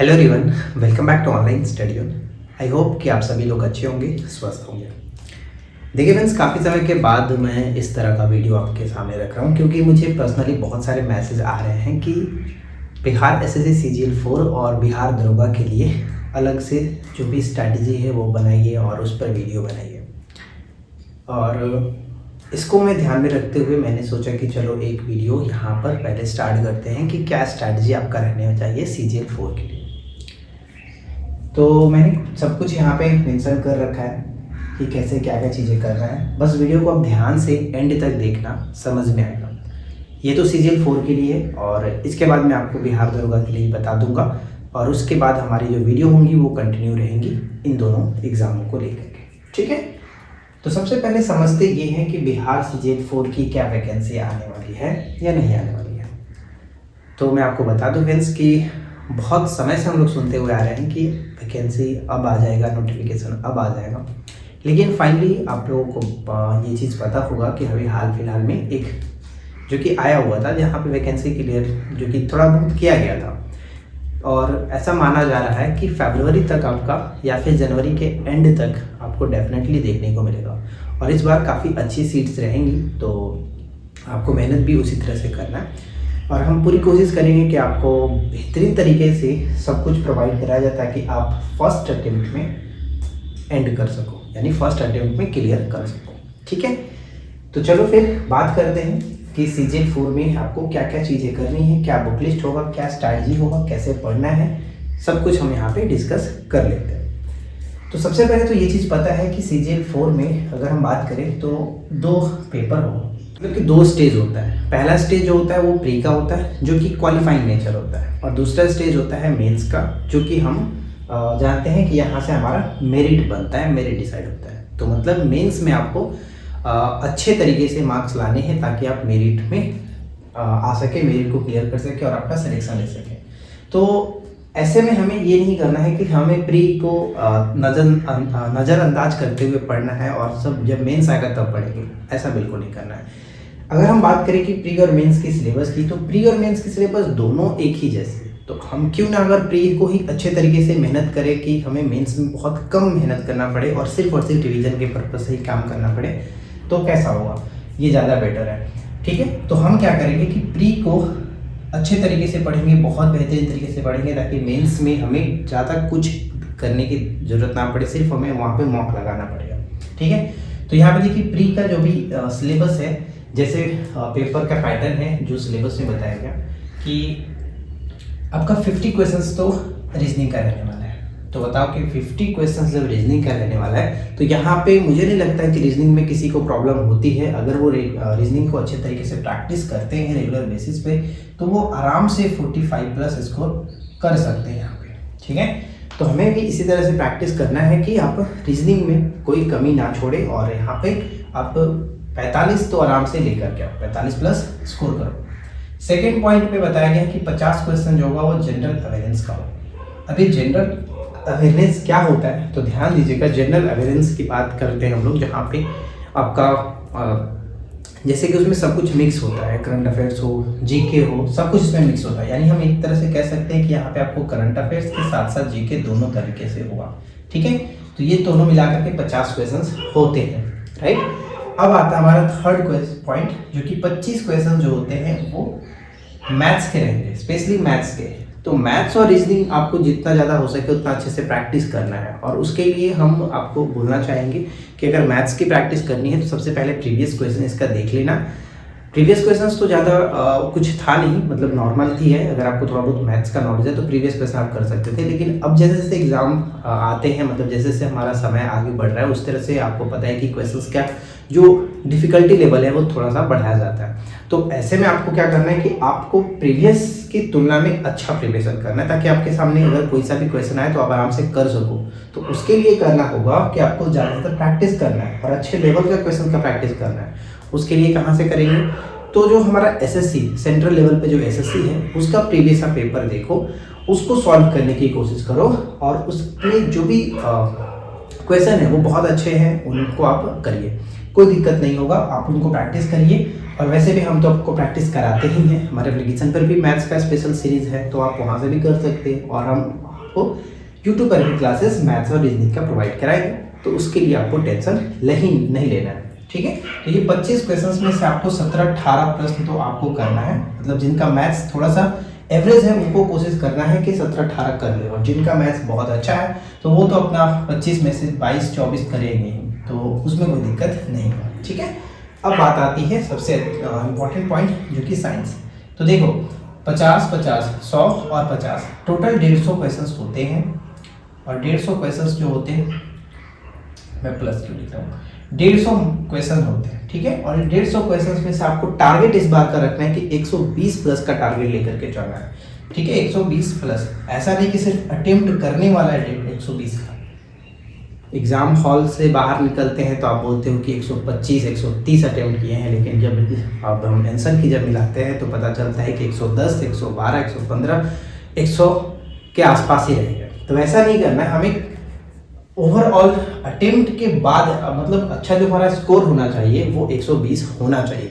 Hello everyone, welcome back to online study on. I hope कि आप सभी लोग अच्छे होंगे, स्वस्थ होंगे। देखिए फ्रेंड्स, काफ़ी समय के बाद मैं इस तरह का वीडियो आपके सामने रख रहा हूँ क्योंकि मुझे पर्सनली बहुत सारे मैसेज आ रहे हैं कि बिहार एसएससी CGL 4 और बिहार दरोगा के लिए अलग से जो भी स्ट्रैटेजी है वो बनाइए और उस पर वीडियो बनाइए। और इसको मैं ध्यान में रखते हुए मैंने सोचा कि चलो एक वीडियो यहाँ पर पहले स्टार्ट करते हैं कि क्या स्ट्रैटेजी आपका रहने चाहिए CGL 4 के लिए। तो मैंने सब कुछ यहाँ पे मेंशन कर रखा है कि कैसे क्या क्या चीज़ें करना है। बस वीडियो को आप ध्यान से एंड तक देखना, समझ में आएगा। ये तो CGL 4 के लिए, और इसके बाद मैं आपको बिहार दरोगा के लिए बता दूंगा, और उसके बाद हमारी जो वीडियो होंगी वो कंटिन्यू रहेंगी इन दोनों एग्जामों को लेकर के। ठीक है, तो सबसे पहले समझते ये हैं कि बिहार CGL 4 की क्या वैकेंसी आने वाली है या नहीं आने वाली है। तो मैं आपको बता दूं फ्रेंड्स कि बहुत समय से हम लोग सुनते हुए आ रहे हैं कि वैकेंसी अब आ जाएगा, नोटिफिकेशन अब आ जाएगा, लेकिन फाइनली आप लोगों को ये चीज़ पता होगा कि अभी हाल फिलहाल में एक जो कि आया हुआ था जहाँ पे वैकेंसी क्लियर जो कि थोड़ा बहुत किया गया था, और ऐसा माना जा रहा है कि फरवरी तक आपका या फिर जनवरी के एंड तक आपको डेफिनेटली देखने को मिलेगा। और इस बार काफ़ी अच्छी सीट्स रहेंगी, तो आपको मेहनत भी उसी तरह से करना है, और हम पूरी कोशिश करेंगे कि आपको बेहतरीन तरीके से सब कुछ प्रोवाइड कराया जाए ताकि आप फर्स्ट अटेम्प्ट में एंड कर सको, यानी फर्स्ट अटेम्प्ट में क्लियर कर सको। ठीक है, तो चलो फिर बात करते हैं कि CGL 4 में आपको क्या क्या चीज़ें करनी है, क्या बुक लिस्ट होगा, क्या स्ट्रैटेजी होगा, कैसे पढ़ना है, सब कुछ हम यहाँ पे डिस्कस कर लेते हैं। तो सबसे पहले तो ये चीज़ पता है कि CGL 4 में अगर हम बात करें तो 2 पेपर होगा, मतलब कि 2 स्टेज होता है। पहला स्टेज जो होता है वो प्री का होता है जो कि क्वालिफाइंग नेचर होता है, और दूसरा स्टेज होता है मेंस का, जो कि हम जानते हैं कि यहाँ से हमारा मेरिट बनता है, मेरिट डिसाइड होता है। तो मतलब मेंस में आपको अच्छे तरीके से मार्क्स लाने हैं ताकि आप मेरिट में आ सके, मेरिट को क्लियर कर सके और आपका सिलेक्शन ले सके। तो ऐसे में हमें ये नहीं करना है कि हमें प्री को नज़रअंदाज करते हुए पढ़ना है और सब जब मेंस आएगा तब पढ़ेंगे, ऐसा बिल्कुल नहीं करना है। अगर हम बात करें कि प्री और मेंस की सिलेबस की, तो प्री और मेंस की सिलेबस दोनों एक ही जैसे, तो हम क्यों ना अगर प्री को ही अच्छे तरीके से मेहनत करें कि हमें मेंस में बहुत कम मेहनत करना पड़े और सिर्फ रिवीजन के पर्पज से ही काम करना पड़े, तो कैसा होगा, ये ज़्यादा बेटर है। ठीक है, तो हम क्या करेंगे कि प्री को अच्छे तरीके से पढ़ेंगे, बहुत बेहतरीन तरीके से पढ़ेंगे, ताकि मेंस में हमें ज़्यादा कुछ करने की ज़रूरत ना पड़े, सिर्फ हमें वहाँ पे मॉक लगाना पड़ेगा। ठीक है, तो यहाँ पे देखिए प्री का जो भी सिलेबस है, जैसे पेपर का पैटर्न है जो सिलेबस में बताया गया कि आपका 50 क्वेश्चंस तो रीजनिंग का रहने वाला है। तो बताओ कि 50 क्वेश्चंस जब रीजनिंग का रहने वाला है, तो यहाँ पे मुझे नहीं लगता है कि रीजनिंग में किसी को प्रॉब्लम होती है। अगर वो रीजनिंग को अच्छे तरीके से प्रैक्टिस करते हैं रेगुलर बेसिस पे, तो वो आराम से 45 प्लस स्कोर कर सकते हैं यहाँ पे। ठीक है, तो हमें भी इसी तरह से प्रैक्टिस करना है कि आप रीजनिंग में कोई कमी ना छोड़े, और यहाँ पे आप 45 तो आराम से लेकर के आओ, 45 प्लस स्कोर करो। सेकेंड पॉइंट पे बताया गया कि 50 क्वेश्चन जो होगा वो जनरल अवेयरेंस का होगा। अभी जनरल अवेयरनेस क्या होता है, तो ध्यान दीजिएगा। जनरल अवेयरेंस की बात करते हैं हम लोग, जहाँ पे आपका जैसे कि उसमें सब कुछ मिक्स होता है, करंट अफेयर्स हो, जीके हो, सब कुछ इसमें मिक्स होता है। यानी हम एक तरह से कह सकते हैं कि यहाँ पे आपको करंट अफेयर्स के साथ साथ जीके दोनों तरीके से होगा। ठीक है, तो ये दोनों मिलाकर के 50 क्वेश्चन होते हैं। राइट, अब आता है हमारा थर्ड पॉइंट, जो कि 25 क्वेश्चन जो होते हैं वो मैथ्स के रहेंगे, स्पेशली मैथ्स के। तो मैथ्स और रीजनिंग आपको जितना ज़्यादा हो सके उतना अच्छे से प्रैक्टिस करना है, और उसके लिए हम आपको बोलना चाहेंगे कि अगर मैथ्स की प्रैक्टिस करनी है तो सबसे पहले प्रीवियस क्वेश्चन इसका देख लेना। प्रीवियस क्वेश्चंस तो ज़्यादा कुछ था नहीं, मतलब नॉर्मल ही है। अगर आपको थोड़ा बहुत मैथ्स का नॉलेज है तो प्रीवियस क्वेश्चन आप कर सकते थे, लेकिन अब जैसे जैसे एग्जाम आते हैं, मतलब जैसे जैसे हमारा समय आगे बढ़ रहा है, उस तरह से आपको पता है कि क्वेश्चंस क्या जो डिफ़िकल्टी लेवल है वो थोड़ा सा बढ़ाया जाता है। तो ऐसे में आपको क्या करना है कि आपको प्रीवियस की तुलना में अच्छा प्रिपरेशन करना है, ताकि आपके सामने अगर कोई सा भी क्वेश्चन आए तो आप आराम से कर सको। तो उसके लिए करना होगा कि आपको ज़्यादातर प्रैक्टिस करना है और अच्छे लेवल का क्वेश्चन का प्रैक्टिस करना है। उसके लिए कहाँ से करेंगे, तो जो हमारा SSC सेंट्रल लेवल पे जो SSC है उसका प्रीवियस पेपर देखो, उसको सॉल्व करने की कोशिश करो, और उसमें जो भी क्वेश्चन है वो बहुत अच्छे हैं, उनको आप करिए, कोई दिक्कत नहीं होगा, आप उनको प्रैक्टिस करिए। और वैसे भी हम तो आपको प्रैक्टिस कराते ही हैं, हमारे एप्लीकेशन पर भी मैथ्स का स्पेशल सीरीज़ है, तो आप वहाँ से भी कर सकते हैं। और हम आपको यूट्यूब पर भी क्लासेस मैथ्स और रीजनिंग का प्रोवाइड कराएंगे, तो उसके लिए आपको टेंशन नहीं लेना है। ठीक है, तो ये 25 क्वेश्चंस में से आपको 17-18 प्रश्न तो आपको करना है, मतलब जिनका मैथ्स थोड़ा सा एवरेज है उनको कोशिश करना है कि 17-18 कर ले, और जिनका मैथ्स बहुत अच्छा है तो वो तो अपना 25 में से 22-24 करेंगे, तो उसमें कोई दिक्कत नहीं है। ठीक है, अब बात आती है सबसे इम्पोर्टेंट पॉइंट जो कि साइंस। तो देखो 50-50, 100 और 50 टोटल 150 क्वेश्चंस होते हैं, और 150 क्वेश्चंस जो होते हैं, मैं प्लस क्यों लिख रहा हूँ, 150 क्वेश्चन होते हैं। ठीक है, और 150 क्वेश्चन में से आपको टारगेट इस बार का रखना है कि 120 प्लस का टारगेट लेकर के चलना है। ठीक है, 120 प्लस, ऐसा नहीं कि सिर्फ अटेम्प्ट करने वाला है 120 का। एग्जाम हॉल से बाहर निकलते हैं तो आप बोलते हो कि 125-130 अटेम्प्ट किए हैं, लेकिन जब अब हम आंसर की जब मिलाते हैं तो पता चलता है कि 110, 112, 115, 100 के आसपास ही रहेगा। तो ऐसा नहीं करना है, हमें ओवरऑल अटेम्प्ट के बाद मतलब अच्छा जो हमारा स्कोर होना चाहिए वो 120 होना चाहिए,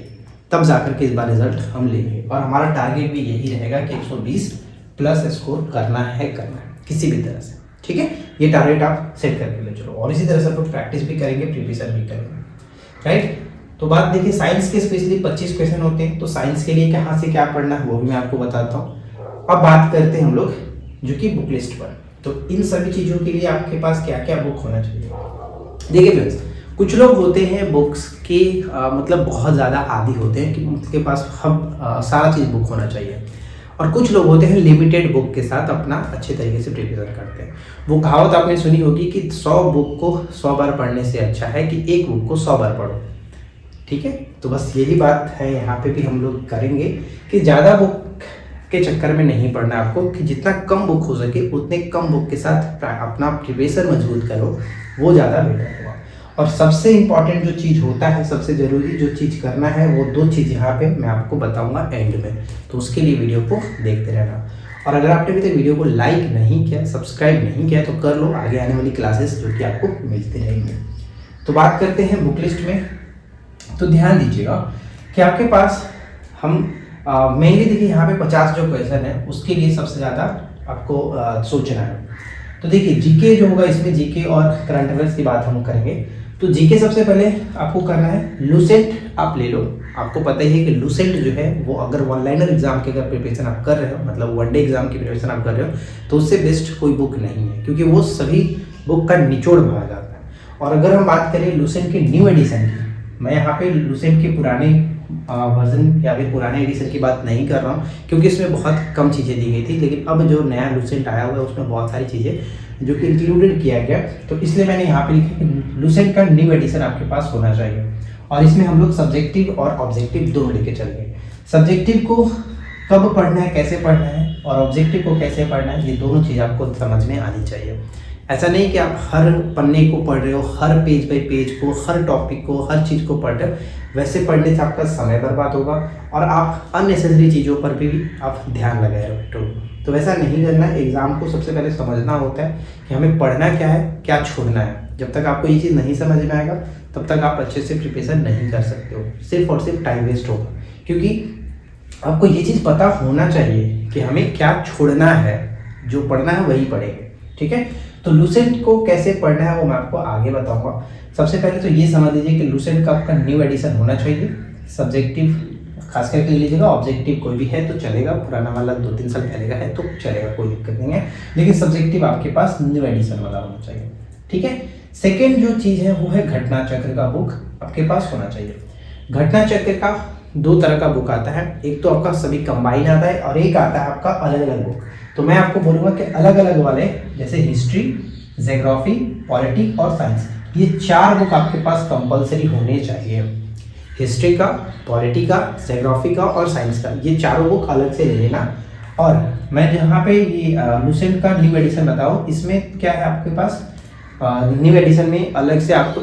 तब जाकर के इस बार रिजल्ट हम लेंगे। और हमारा टारगेट भी यही रहेगा कि 120 प्लस स्कोर करना है किसी भी तरह से। ठीक है, ये टारगेट आप सेट करके ले चलो, और इसी तरह से आप प्रैक्टिस भी करेंगे, प्रिपरेशन भी करेंगे। राइट, तो बात देखिए साइंस के स्पेशली 25 क्वेश्चन होते हैं, तो साइंस के लिए कहाँ से क्या पढ़ना है वो भी मैं आपको बताता हूँ। अब बात करते हैं हम लोग जो कि बुक लिस्ट पर, तो इन सभी चीज़ों के लिए आपके पास क्या क्या बुक होना चाहिए। देखिए फ्रेंड्स, कुछ लोग होते हैं बुक्स के मतलब बहुत ज़्यादा आदी होते हैं कि उनके पास सारा चीज़ बुक होना चाहिए, और कुछ लोग होते हैं लिमिटेड बुक के साथ अपना अच्छे तरीके से प्रिपरेशन करते हैं। वो कहावत आपने सुनी होगी कि 100 बुक को 100 बार पढ़ने से अच्छा है कि एक बुक को 100 बार पढ़ो। ठीक है, तो बस यही बात है, यहाँ पे भी हम लोग करेंगे कि ज़्यादा बुक के चक्कर में नहीं पढ़ना आपको, कि जितना कम बुक हो सके उतने कम बुक के साथ अपना प्रिपरेशन मजबूत करो, वो ज़्यादा बेटर होगा। और सबसे इम्पॉर्टेंट जो चीज़ होता है, सबसे ज़रूरी जो चीज़ करना है, वो 2 चीज़ यहाँ पे मैं आपको बताऊंगा एंड में, तो उसके लिए वीडियो को देखते रहना। और अगर आपने अभी तक वीडियो को लाइक नहीं किया, सब्सक्राइब नहीं किया, तो कर लो, आगे आने वाली क्लासेस जो कि आपको मिलती रहेंगी। तो बात करते हैं बुक लिस्ट में। तो ध्यान दीजिएगा कि आपके पास हम मेनली देखिए यहाँ पे 50 जो क्वेश्चन है उसके लिए सबसे ज़्यादा आपको सोचना है। तो देखिए जीके जो होगा, इसमें जीके और करंट अफेयर्स की बात हम करेंगे। तो जीके सबसे पहले आपको करना है, लूसेंट आप ले लो। आपको पता ही है कि लूसेंट जो है वो अगर वन लाइनर एग्जाम की अगर प्रिपरेशन आप कर रहे हो, मतलब वनडे एग्जाम की प्रिपरेशन आप कर रहे हो, तो उससे बेस्ट कोई बुक नहीं है, क्योंकि वो सभी बुक का निचोड़ भरा जाता है। और अगर हम बात करें लूसेंट के न्यू एडिशन की, मैं यहाँ पे लूसेंट के पुराने वर्जन या फिर पुराने एडिशन की बात नहीं कर रहा हूँ, क्योंकि इसमें बहुत कम चीज़ें दी गई थी, लेकिन अब जो नया लूसेंट आया हुआ है उसमें बहुत सारी चीज़ें जो कि इंक्लूडेड किया गया, तो इसलिए मैंने यहाँ पे लिखा कि लूसेंट का न्यू एडिशन आपके पास होना चाहिए। और इसमें हम लोग सब्जेक्टिव और ऑब्जेक्टिव दोनों लेके चलेंगे। सब्जेक्टिव को कब पढ़ना है, कैसे पढ़ना है, और ऑब्जेक्टिव को कैसे पढ़ना है, ये दोनों चीज़ आपको समझ में आनी चाहिए। ऐसा नहीं कि आप हर पन्ने को पढ़ रहे हो, हर पेज बाई पेज को, हर टॉपिक को, हर चीज़ को पढ़ रहे हो, वैसे पढ़ने से आपका समय बर्बाद होगा और आप अननेसेसरी चीज़ों पर भी आप ध्यान लगाए रहो। तो वैसा नहीं करना है। एग्ज़ाम को सबसे पहले समझना होता है कि हमें पढ़ना क्या है, क्या छोड़ना है। जब तक आपको ये चीज़ नहीं समझ में आएगा तब तक आप अच्छे से प्रिपरेशन नहीं कर सकते हो, सिर्फ और सिर्फ टाइम वेस्ट होगा। क्योंकि आपको ये चीज़ पता होना चाहिए कि हमें क्या छोड़ना है, जो पढ़ना है वही पढ़ेंगे। ठीक है, तो लूसेंट को कैसे पढ़ना है वो मैं आपको आगे बताऊंगा। सबसे पहले तो ये समझ लीजिए कि लूसेंट का आपका न्यू एडिशन होना चाहिए। सब्जेक्टिव खास करके ले लीजिएगा, ऑब्जेक्टिव कोई भी है तो चलेगा, पुराना वाला 2-3 साल पहले का है तो चलेगा, कोई दिक्कत नहीं है, लेकिन सब्जेक्टिव आपके पास न्यू एडिशन वाला होना चाहिए। ठीक है, सेकेंड जो चीज़ है वो है घटना चक्र का बुक आपके पास होना चाहिए। घटना चक्र का 2 तरह का बुक आता है, एक तो आपका सभी कंबाइन आता है और एक आता है आपका अलग अलग बुक। तो मैं आपको बोलूँगा कि अलग अलग वाले जैसे हिस्ट्री, ज्योग्राफी, पॉलिटी और साइंस, ये 4 बुक आपके पास कंपलसरी होने चाहिए। हिस्ट्री का, पॉलिटी का, ज्योग्राफी का और साइंस का, ये चारों बुक अलग से ले लेना। और मैं जहाँ पे ये लूसेंट का न्यू एडिशन बताऊँ, इसमें क्या है आपके पास, न्यू एडिशन में अलग से आपको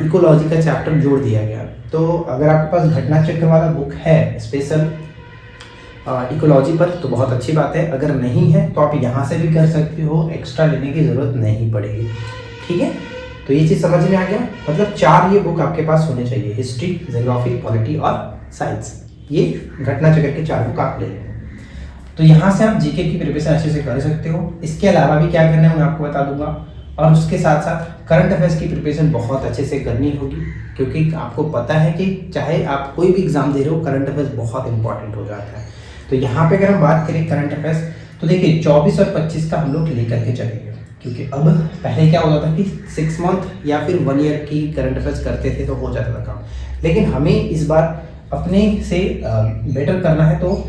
इकोलॉजी का चैप्टर जोड़ दिया गया। तो अगर आपके पास घटना चक्र वाला बुक है स्पेशल इकोलॉजी पर तो बहुत अच्छी बात है, अगर नहीं है तो आप यहाँ से भी कर सकते हो, एक्स्ट्रा लेने की ज़रूरत नहीं पड़ेगी। ठीक है, तो ये चीज़ समझ में आ गया। मतलब 4 ये बुक आपके पास होने चाहिए, हिस्ट्री, ज्योग्राफी, पॉलिटी और साइंस। ये घटना चक्र के 4 बुक आप ले लें। तो यहाँ से आप जीके की प्रिपरेशन अच्छे से कर सकते हो। इसके अलावा भी क्या करना है मैं आपको बता दूंगा, और उसके साथ साथ करंट अफेयर्स की प्रिपरेशन बहुत अच्छे से करनी होगी, क्योंकि आपको पता है कि चाहे आप कोई भी एग्जाम दे रहे हो, करंट अफेयर्स बहुत इंपॉर्टेंट हो जाता है। तो यहाँ पे अगर हम बात करें करंट अफेयर्स, तो देखिए 24 और 25 का हम लोग लेकर के चलेंगे, क्योंकि अब पहले क्या होता था कि 6 मंथ या फिर 1 ईयर की करंट अफेयर्स करते थे तो हो जाता था काम, लेकिन हमें इस बार अपने से बेटर करना है, तो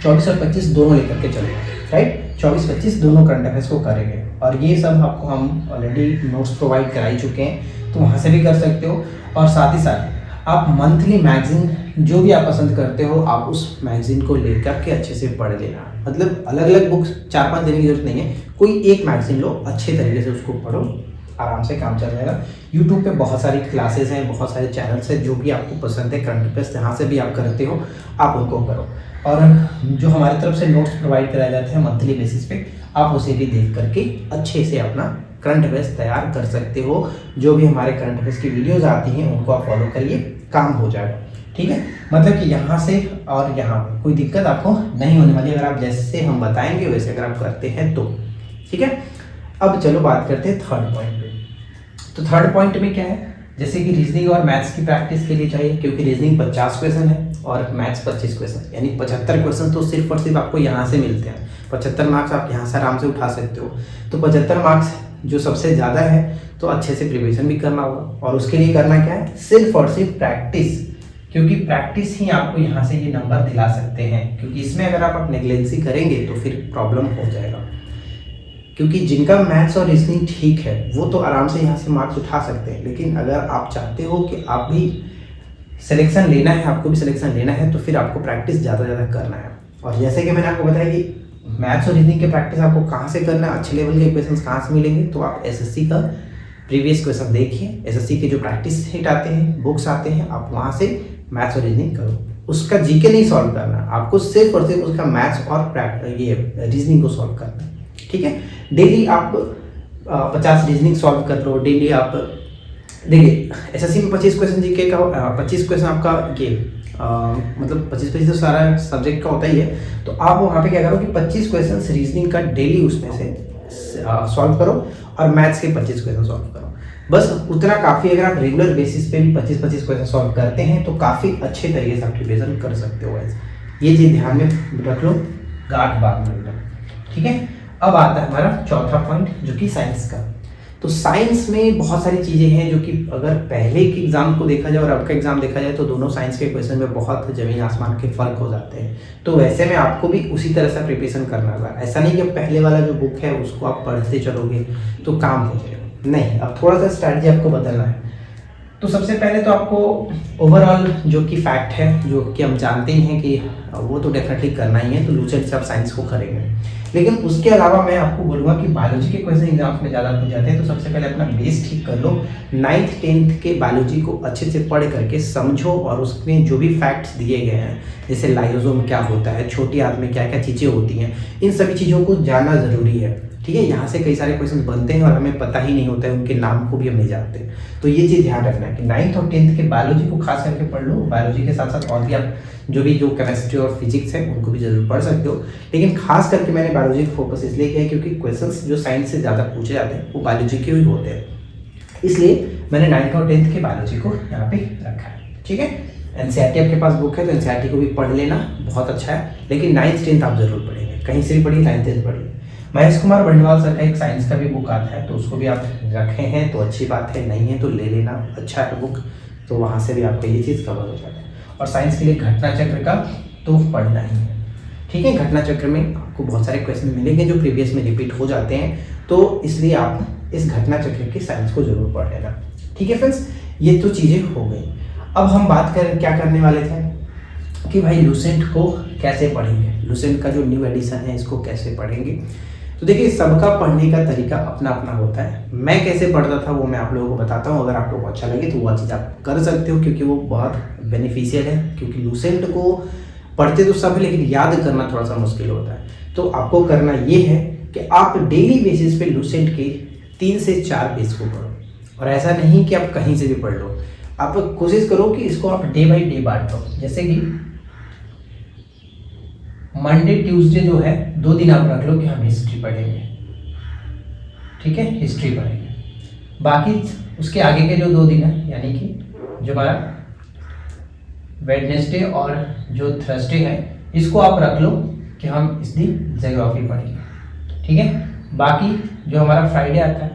24 और 25 दोनों लेकर के चलेंगे, राइट। 24-25 दोनों करंट अफेयर्स को करेंगे, और ये सब आपको हम ऑलरेडी नोट्स प्रोवाइड करा ही चुके हैं, तो वहाँ से भी कर सकते हो। और साथ ही साथ आप मंथली मैगजीन जो भी आप पसंद करते हो, आप उस मैगजीन को लेकर के अच्छे से पढ़ लेना। मतलब अलग अलग बुक्स 4-5 देने की जरूरत नहीं है, कोई एक मैगजीन लो, अच्छे तरीके से उसको पढ़ो, आराम से काम चल जाएगा। यूट्यूब पे बहुत सारी क्लासेस हैं, बहुत सारे चैनल्स हैं, जो भी आपको पसंद है करंट अफेयर्स जहाँ से भी आप करते हो आप उनको करो। और जो हमारी तरफ से नोट्स प्रोवाइड कराए जाते हैं मंथली बेसिस पे, आप उसे भी देख करके अच्छे से अपना करंट अफेयर्स तैयार कर सकते हो। जो भी हमारे करंट अफेयर्स की वीडियोज़ आती हैं उनको आप फॉलो करिए, काम हो जाएगा, ठीक है। मतलब कि यहाँ से और यहाँ कोई दिक्कत आपको नहीं होने वाली, अगर आप जैसे हम बताएंगे वैसे अगर आप करते हैं तो, ठीक है। अब चलो बात करते हैं थर्ड पॉइंट पे। तो थर्ड पॉइंट में क्या है, जैसे कि रीजनिंग और मैथ्स की प्रैक्टिस के लिए चाहिए, क्योंकि रीजनिंग 50 क्वेश्चन है और मैथ्स 25 क्वेश्चन, यानी 75 क्वेश्चन तो सिर्फ और सिर्फ आपको यहाँ से मिलते हैं। 75 मार्क्स आप यहाँ से आराम से उठा सकते हो। तो 75 मार्क्स जो सबसे ज़्यादा है, तो अच्छे से प्रिपरेशन भी करना होगा, और उसके लिए करना क्या है, सिर्फ और सिर्फ प्रैक्टिस, क्योंकि प्रैक्टिस ही आपको यहाँ से ये नंबर दिला सकते हैं। क्योंकि इसमें अगर आप नेग्लेंसी करेंगे तो फिर प्रॉब्लम हो जाएगा, क्योंकि जिनका मैथ्स और रीजनिंग ठीक है वो तो आराम से यहाँ से मार्क्स उठा सकते हैं, लेकिन अगर आप चाहते हो कि आप भी सिलेक्शन लेना है, आपको भी सिलेक्शन लेना है, तो फिर आपको प्रैक्टिस ज़्यादा करना है। और जैसे कि मैंने आपको बताया कि मैथ्स और रीजनिंग की प्रैक्टिस आपको कहाँ से करना है, अच्छे लेवल के क्वेश्चन कहाँ से मिलेंगे, तो आप एसएससी का प्रीवियस क्वेश्चन देखिए, एसएससी के जो प्रैक्टिस शीट आते हैं, बुक्स आते हैं, आप वहाँ से मैथ्स और रीजनिंग करो। उसका जीके नहीं सॉल्व करना, आपको सिर्फ और सिर्फ उसका मैथ्स और ये रीजनिंग को सॉल्व करना है, ठीक है। डेली आप 50 रीजनिंग सॉल्व कर लो, डेली आप देखिए एसएससी में 25 क्वेश्चन जीके का, 25 क्वेश्चन आपका ये मतलब 25 तो सारा सब्जेक्ट का होता ही है। तो आप वहाँ पे क्या करो कि 25 क्वेश्चन रीजनिंग का डेली उसमें से सॉल्व करो, और मैथ्स के 25 क्वेश्चन सॉल्व करो, बस उतना काफ़ी। अगर आप रेगुलर बेसिस पे भी 25-25 क्वेश्चन सॉल्व करते हैं तो काफ़ी अच्छे तरीके से आप प्रिपरेशन कर सकते हो। ये चीज़ ध्यान में रख लो, गांठ बात में रख लो, ठीक है। अब आता है हमारा चौथा पॉइंट, जो कि साइंस का। तो साइंस में बहुत सारी चीज़ें हैं जो कि अगर पहले के एग्जाम को देखा जाए और अब का एग्जाम देखा जाए तो दोनों साइंस के क्वेश्चन में बहुत ज़मीन आसमान के फ़र्क हो जाते हैं। तो वैसे में आपको भी उसी तरह से प्रिपरेशन करना होगा। ऐसा नहीं कि पहले वाला जो बुक है उसको आप पढ़ते चलोगे तो काम हो जाएगा, नहीं, अब थोड़ा सा स्ट्रैटेजी आपको बदलना है। तो सबसे पहले तो आपको ओवरऑल जो कि फैक्ट है, जो कि हम जानते ही हैं कि वो तो डेफिनेटली करना ही है, तो लूसेंट से आप साइंस को करेंगे। लेकिन उसके अलावा मैं आपको बोलूँगा कि बायोलॉजी के क्वेश्चन एग्जाम्स में ज़्यादा पूछ जाते हैं, तो सबसे पहले अपना बेस ठीक कर लो। 9th 10th के बायोलॉजी को अच्छे से पढ़ करके समझो, और उसमें जो भी फैक्ट्स दिए गए हैं, जैसे लाइसोसोम क्या होता है, छोटी आंत में क्या क्या चीज़ें होती हैं, इन सभी चीज़ों को जानना ज़रूरी है, ठीक है। यहाँ से कई सारे क्वेश्चन बनते हैं और हमें पता ही नहीं होता है, उनके नाम को भी हम नहीं जानते। तो ये चीज़ ध्यान रखना है कि 9th और 10th के बायोलॉजी को खास करके पढ़ लो। बायोलॉजी के साथ साथ और भी आप जो केमिस्ट्री और फिजिक्स है उनको भी जरूर पढ़ सकते हो, लेकिन खास करके मैंने बायोलॉजी को फोकस इसलिए किया है क्योंकि क्वेश्चंस जो साइंस से ज़्यादा पूछे जाते हैं वो बायोलॉजी के ही होते हैं, इसलिए मैंने 9th और 10th के बायोलॉजी को यहाँ पे रखा है, ठीक है। एनसीईआरटी आपके पास बुक है तो एनसीईआरटी को भी पढ़ लेना, बहुत अच्छा है, लेकिन 9th 10th आप जरूर पढ़ेंगे, कहीं से भी पढ़िए, 9th 10th पढ़िए। महेश कुमार बंडवाल सर का एक साइंस का भी बुक आता है, तो उसको भी आप रखे हैं तो अच्छी बात है, नहीं है तो ले लेना, अच्छा है बुक, तो वहाँ से भी आपको ये चीज़ कवर हो जाता है। और साइंस के लिए घटना चक्र का तो पढ़ना ही है, ठीक है। घटना चक्र में आपको बहुत सारे क्वेश्चन मिलेंगे जो प्रीवियस में रिपीट हो जाते हैं, तो इसलिए आप इस घटना चक्र की साइंस को जरूर पढ़ लेना, ठीक है फ्रेंड्स। ये तो चीज़ें हो गई। अब हम बात करें क्या करने वाले थे कि भाई लूसेंट को कैसे पढ़ेंगे, लूसेंट का जो न्यू एडिशन है इसको कैसे पढ़ेंगे। तो देखिए सबका पढ़ने का तरीका अपना अपना होता है, मैं कैसे पढ़ता था वो मैं आप लोगों को बताता हूँ। अगर आप लोगों को अच्छा लगे तो वो चीज़ आप कर सकते हो, क्योंकि वो बहुत बेनिफिशियल है। क्योंकि लूसेंट को पढ़ते तो सब है, लेकिन याद करना थोड़ा सा मुश्किल होता है। तो आपको करना ये है कि आप डेली बेसिस पे लूसेंट के 3 से 4 पेज को पढ़ो, और ऐसा नहीं कि आप कहीं से भी पढ़ लो। आप कोशिश करो कि इसको आप डे बाई डे बांट लो। जैसे कि मंडे ट्यूसडे जो है 2 दिन आप रख लो कि हम हिस्ट्री पढ़ेंगे, ठीक है, हिस्ट्री पढ़ेंगे। बाकी उसके आगे के जो 2 दिन है यानी कि जो हमारा वेडनेसडे और जो थर्सडे है इसको आप रख लो कि हम इस दिन ज्योग्राफी पढ़ेंगे, ठीक है। बाकी जो हमारा फ्राइडे आता है,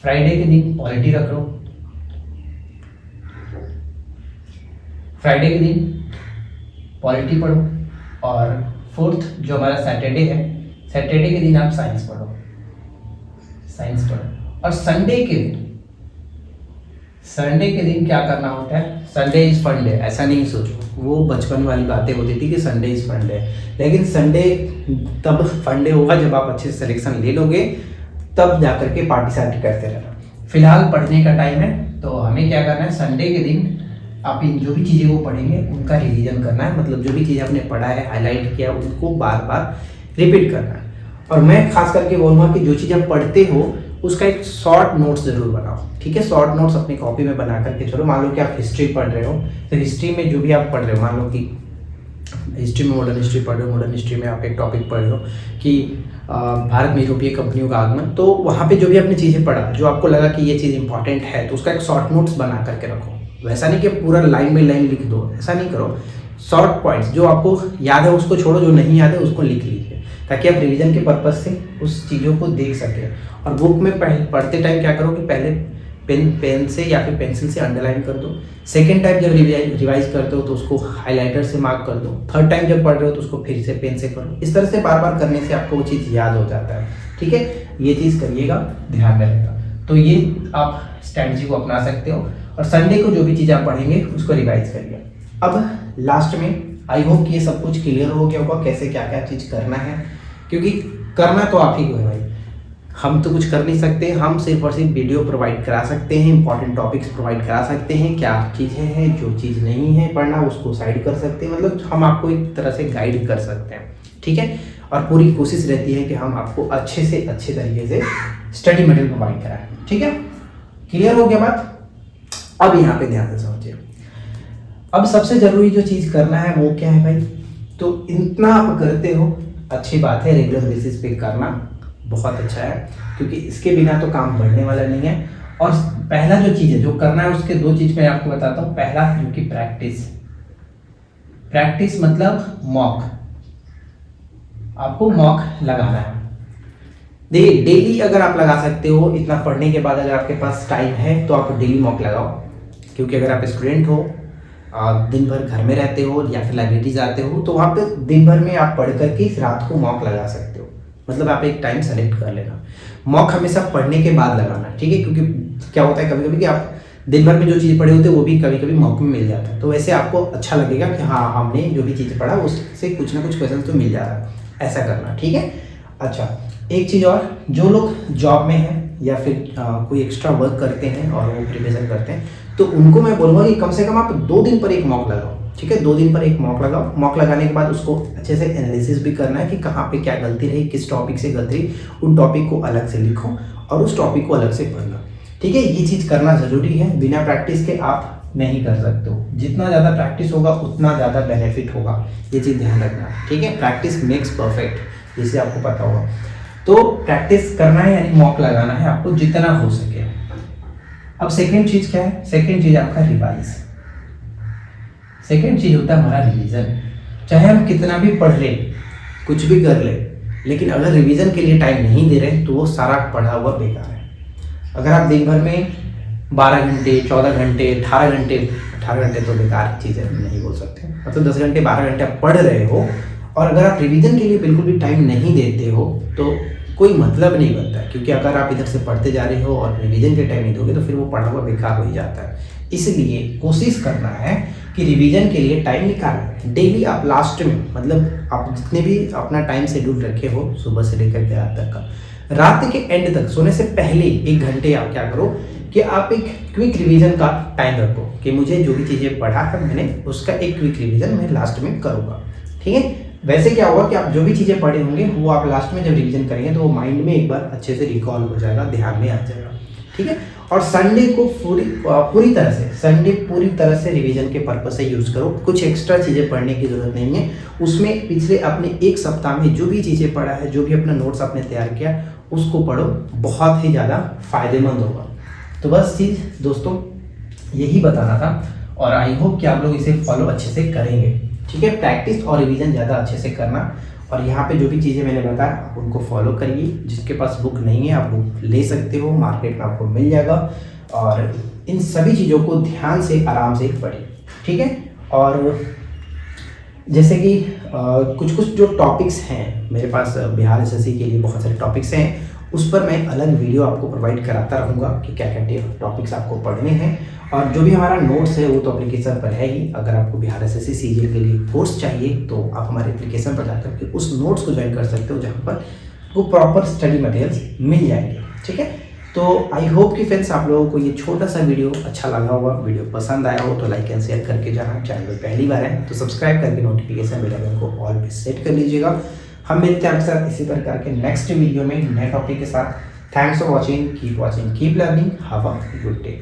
फ्राइडे के दिन पॉलिटी रख लो, फ्राइडे के दिन पॉलिटी पढ़ो। और फोर्थ जो हमारा सैटरडे है, सैटरडे के दिन आप साइंस पढ़ो, साइंस पढ़ो। और संडे के दिन क्या करना होता है, संडे इज फन डे, ऐसा नहीं सोचो, वो बचपन वाली बातें होती थी कि संडे इज फन डे, लेकिन संडे तब फन डे होगा जब आप अच्छे से सिलेक्शन ले लोगे, तब जाकर के पार्टिसिपेट करते रहना। फिलहाल पढ़ने का टाइम है, तो हमें क्या करना है, संडे के दिन आप इन जो भी चीज़ें वो पढ़ेंगे उनका रिवीजन करना है, मतलब जो भी चीज़ें आपने पढ़ा है, हाईलाइट किया, उनको बार बार रिपीट करना है। और मैं खास करके बोलूँगा कि जो चीज़ आप पढ़ते हो उसका एक शॉर्ट नोट्स जरूर बनाओ, ठीक है। शॉर्ट नोट्स अपनी कॉपी में बना करके चलो। मान लो कि आप हिस्ट्री पढ़ रहे हो, तो हिस्ट्री में जो भी आप पढ़ रहे हो, मान लो कि हिस्ट्री में मॉडर्न हिस्ट्री पढ़ रहे हो, मॉडर्न हिस्ट्री में आप एक टॉपिक पढ़ रहे हो कि भारत में यूरोपीय कंपनियों का आगमन, तो वहाँ पे जो भी आपने चीज़ें पढ़ा, जो आपको लगा कि ये चीज़ इंपॉर्टेंट है, तो उसका एक शॉर्ट नोट्स बना करके रखो। वैसा नहीं कि पूरा लाइन बाई लाइन लिख दो, ऐसा नहीं करो। शॉर्ट पॉइंट्स जो आपको याद है उसको छोड़ो, जो नहीं याद है उसको लिख लीजिए, ताकि आप रिवीजन के पर्पज से उस चीज़ों को देख सकें। और बुक में पढ़ते टाइम क्या करो कि पहले पेन से या फिर पेंसिल से अंडरलाइन कर दो। सेकेंड टाइम जब रिवाइज करते हो तो उसको हाईलाइटर से मार्क कर दो। थर्ड टाइम जब पढ़ रहे हो तो उसको फिर से पेन से करो। इस तरह से बार बार करने से आपको वो चीज़ याद हो जाता है, ठीक है। ये चीज़ करिएगा, ध्यान रहेगा। तो ये आप स्ट्रैटेजी को अपना सकते हो। और संडे को जो भी चीज़ आप पढ़ेंगे उसको रिवाइज करिए। अब लास्ट में आई होप कि ये सब कुछ क्लियर हो गया होगा, कैसे क्या क्या चीज़ करना है, क्योंकि करना तो आप ही को है भाई, हम तो कुछ कर नहीं सकते। हम सिर्फ और सिर्फ वीडियो प्रोवाइड करा सकते हैं, इंपॉर्टेंट टॉपिक्स प्रोवाइड करा सकते हैं, क्या चीज़ें हैं, जो चीज़ नहीं है पढ़ना उसको साइड कर सकते हैं, मतलब हम आपको एक तरह से गाइड कर सकते हैं, ठीक है। और पूरी कोशिश रहती है कि हम आपको अच्छे से अच्छे तरीके से स्टडी मटेरियल प्रोवाइड कराएं, ठीक है। क्लियर हो गया बात? अब यहाँ पे ध्यान से समझिए। अब सबसे जरूरी जो चीज़ करना है वो क्या है भाई, तो इतना आप करते हो अच्छी बात है, रेगुलर बेसिस पे करना बहुत अच्छा है, क्योंकि इसके बिना तो काम बढ़ने वाला नहीं है। और पहला जो चीज़ है जो करना है, उसके 2 चीज़ मैं आपको बताता हूँ। पहला जो कि प्रैक्टिस, प्रैक्टिस मतलब मॉक, आपको मॉक लगाना है। देखिए डेली अगर आप लगा सकते हो, इतना पढ़ने के बाद अगर आपके पास टाइम है तो आप डेली मॉक लगाओ, क्योंकि अगर आप स्टूडेंट हो, दिन भर घर में रहते हो या फिर लाइब्रेरी जाते हो, तो वहाँ पे दिन भर में आप पढ़ करके रात को मॉक लगा सकते हो। मतलब आप एक टाइम सेलेक्ट कर लेना, मॉक हमेशा पढ़ने के बाद लगाना, ठीक है। क्योंकि क्या होता है कभी कभी कि आप दिन भर में जो चीज़ पढ़े होते हैं वो भी कभी कभी मॉक में मिल जाता है, तो वैसे आपको अच्छा लगेगा कि हाँ हमने जो भी चीज़ पढ़ा उससे कुछ ना कुछ क्वेश्चन तो मिल जा रहा है, ऐसा करना, ठीक है। अच्छा, एक चीज़ और, जो लोग जॉब में हैं या फिर कोई एक्स्ट्रा वर्क करते हैं और वो प्रिपरेशन करते हैं, तो उनको मैं बोलूँगा कि कम से कम आप 2 दिन पर एक मॉक लगाओ, ठीक है। 2 दिन पर एक मॉक लगाओ। मॉक लगाने के बाद उसको अच्छे से एनालिसिस भी करना है कि कहाँ पे क्या गलती रही, किस टॉपिक से गलती रही, उन टॉपिक को अलग से लिखो और उस टॉपिक को अलग से पढ़ना, ठीक है। ये चीज़ करना ज़रूरी है, बिना प्रैक्टिस के आप नहीं कर सकते हो। जितना ज़्यादा प्रैक्टिस होगा उतना ज़्यादा बेनिफिट होगा, ये चीज़ ध्यान रखना, ठीक है। प्रैक्टिस मेक्स परफेक्ट, जिसे आपको पता होगा। तो प्रैक्टिस करना है यानी मॉक लगाना है आपको जितना हो सके। अब सेकेंड चीज़ क्या है, सेकेंड चीज़ आपका रिवाइज। सेकेंड चीज़ होता है हमारा रिवीजन। चाहे हम कितना भी पढ़ ले, कुछ भी कर ले, लेकिन अगर रिवीजन के लिए टाइम नहीं दे रहे तो वो सारा पढ़ा हुआ बेकार है। अगर आप दिन भर में 12 घंटे, 14 घंटे, 18 घंटे तो बेकार चीज़ है, नहीं बोल सकते, मतलब 10 घंटे 12 घंटे आप पढ़ रहे हो और अगर आप रिवीजन के लिए बिल्कुल भी टाइम नहीं देते हो तो कोई मतलब नहीं बनता है। क्योंकि अगर आप इधर से पढ़ते जा रहे हो और रिवीजन के टाइम नहीं दोगे तो फिर वो पढ़ा हुआ बेकार हो ही जाता है। इसलिए कोशिश करना है कि रिवीजन के लिए टाइम निकालना। डेली आप लास्ट में, मतलब आप जितने भी अपना टाइम शेड्यूल रखे हो सुबह से लेकर के रात तक का, रात के एंड तक सोने से पहले 1 घंटे आप क्या करो कि आप एक क्विक रिवीजन का टाइम रखो कि मुझे जो भी चीज़ें पढ़ा है मैंने उसका एक क्विक रिवीजन मैं लास्ट में करूँगा, ठीक है। वैसे क्या होगा कि आप जो भी चीज़ें पढ़े होंगे वो आप लास्ट में जब रिवीजन करेंगे तो वो माइंड में एक बार अच्छे से रिकॉल हो जाएगा, ध्यान में आ जाएगा। ठीक है। और संडे को पूरी तरह से रिवीजन के पर्पस से यूज़ करो। कुछ एक्स्ट्रा चीज़ें पढ़ने की ज़रूरत नहीं है। उसमें पिछले अपने एक सप्ताह में जो भी चीज़ें पढ़ा है, जो भी अपना नोट्स आपने तैयार किया, उसको पढ़ो, बहुत ही ज़्यादा फायदेमंद होगा। तो बस चीज़ दोस्तों यही बताना था, और आई होप कि आप लोग इसे फॉलो अच्छे से करेंगे, ठीक है। प्रैक्टिस और रिवीजन ज़्यादा अच्छे से करना, और यहाँ पे जो भी चीज़ें मैंने बताया आप उनको फॉलो करिए। जिसके पास बुक नहीं है आप बुक ले सकते हो, मार्केट में आपको मिल जाएगा, और इन सभी चीज़ों को ध्यान से आराम से पढ़िए, ठीक है। और जैसे कि कुछ जो टॉपिक्स हैं मेरे पास, बिहार एसएससी के लिए बहुत सारे टॉपिक्स हैं, उस पर मैं अलग वीडियो आपको प्रोवाइड कराता रहूँगा कि क्या क्या टॉपिक्स आपको पढ़ने हैं। और जो भी हमारा नोट्स है वो तो एप्लीकेशन पर है ही। अगर आपको बिहार एसएससी सीजीएल के लिए कोर्स चाहिए तो आप हमारे एप्लीकेशन पर जाकर के उस नोट्स को ज्वाइन कर सकते हो, जहाँ पर वो प्रॉपर स्टडी मटेरियल्स मिल जाएंगे, ठीक है। तो आई होप कि फ्रेंड्स आप लोगों को ये छोटा सा वीडियो अच्छा लगा होगा। वीडियो पसंद आया हो तो लाइक एंड शेयर करके जाना। चैनल पर पहली बार है तो सब्सक्राइब करके नोटिफिकेशन बेल आइकन को ऑल पे सेट कर लीजिएगा। हम मिलते हैं आपके साथ इसी प्रकार के नेक्स्ट वीडियो में नए टॉपिक के साथ। Thanks for watching, keep learning, have a good day.